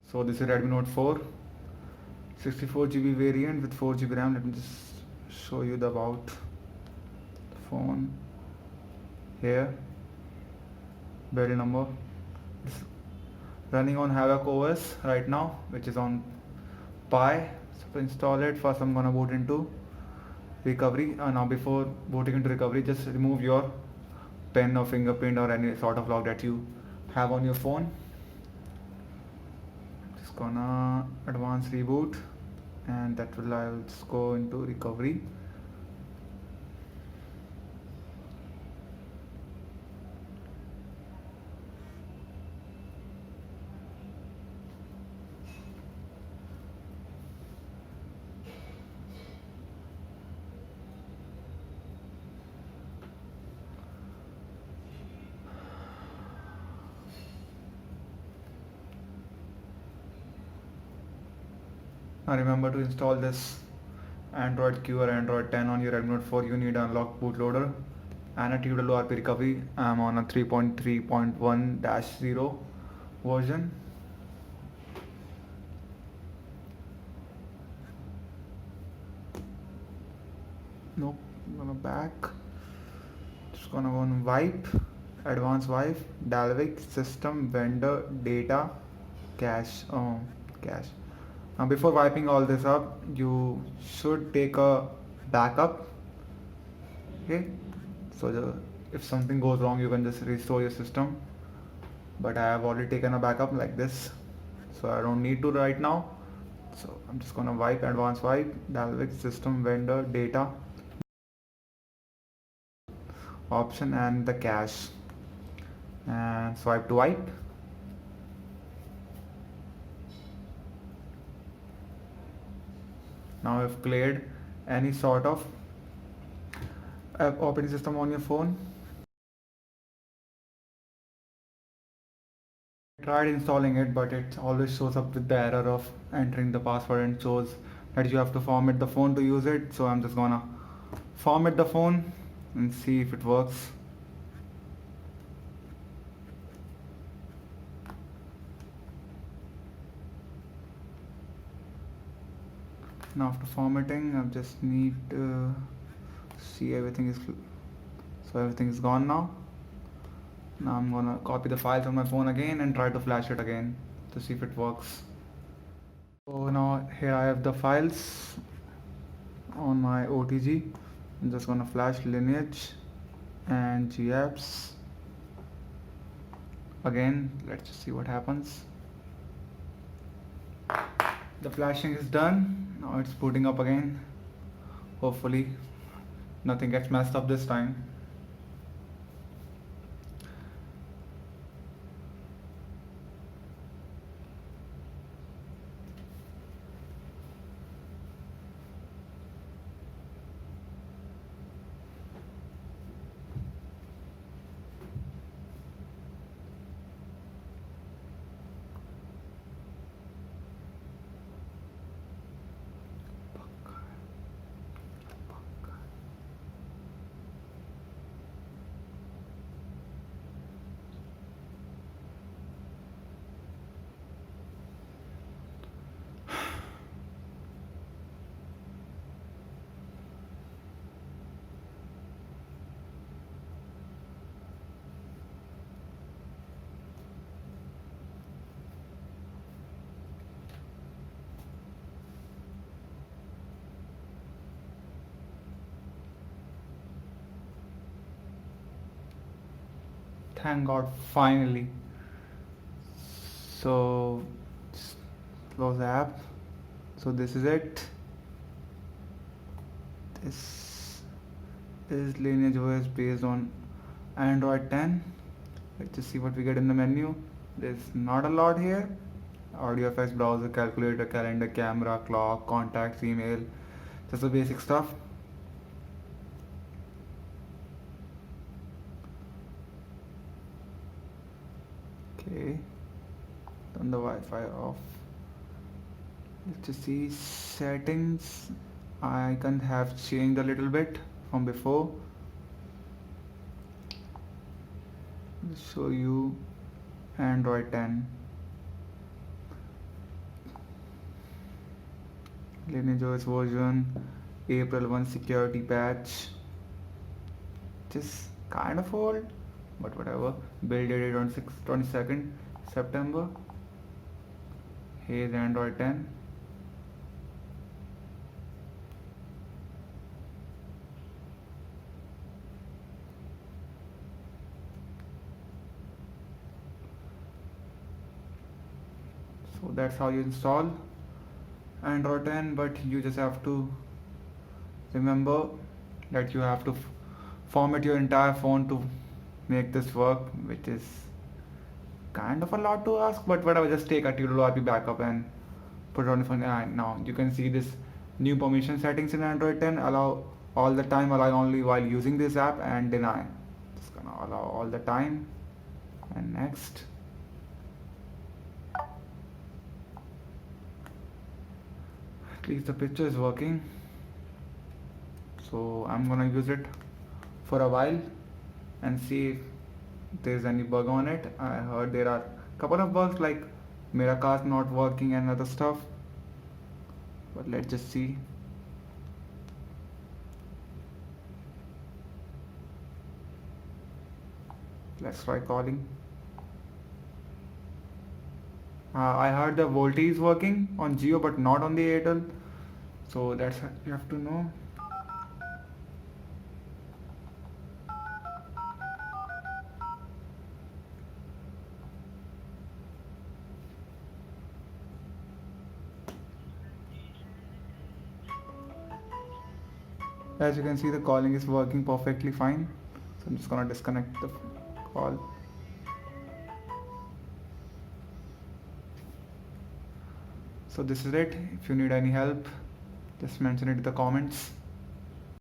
So this is Redmi Note 4, 64 GB variant with 4 GB RAM. Let me just show you the about the phone here. Build number. It's running on Havoc OS right now, which is on Pi. So to install it, first I'm gonna boot into recovery. Now before booting into recovery, just remove your pen or fingerprint or any sort of lock that you have on your phone. Just gonna advanced reboot, and that will I'll just go into recovery. Now remember to install this Android Q or Android 10 on your Redmi Note 4. You need to unlock bootloader and a TWRP recovery. I'm on a 3.3.1-0 version. Nope, I'm gonna back. Just gonna go on wipe, advanced wipe, Dalvik, system, vendor, data, cache. Cache. Now before wiping all this up, you should take a backup. Okay, so if something goes wrong, you can just restore your system. But I have already taken a backup like this, so I don't need to right now. So I'm just gonna wipe, advanced wipe, Dalvik, system, vendor, data, option, and the cache, and swipe to wipe. Now I've cleared any sort of operating system on your phone. I tried installing it, but it always shows up with the error of entering the password and shows that you have to format the phone to use it. So I'm just gonna format the phone and see if it works. Now after formatting, I just need to see everything is so everything is gone now. Now I'm gonna copy the files on my phone again and try to flash it again to see if it works. So now here I have the files on my OTG. I'm just gonna flash lineage and gapps again. Let's just see what happens. The flashing is done. Now it's booting up again. Hopefully nothing gets messed up this time. Thank God, finally. So close the app. So this is it. This is lineage OS based on Android 10. Let's just see what we get in the menu. There's not a lot here. Audio effects, browser, calculator, calendar, camera, clock, contacts, email, just the basic stuff. Okay, turn the Wi-Fi off. Let's just see settings. Icon have changed a little bit from before. I'll show you Android 10. lineage OS version, April 1 security patch, just kind of old, but whatever. Build date on 22nd September. Here's Android 10. So that's how you install Android 10, but you just have to remember that you have to format your entire phone to make this work, which is kind of a lot to ask, but whatever, just take a TLRP backup and put it on the phone. Now you can see this new permission settings in Android 10: allow all the time, allow only while using this app, and deny. Just gonna allow all the time, and next. At least the picture is working, so I'm gonna use it for a while and see if there's any bug on it. I heard there are a couple of bugs like Miracast not working and other stuff, but let's just see. Let's try calling. I heard the VoLTE is working on Jio but not on the Airtel, so that's you have to know. As you can see, the calling is working perfectly fine, so I'm just gonna disconnect the call. So this is it. If you need any help, just mention it in the comments.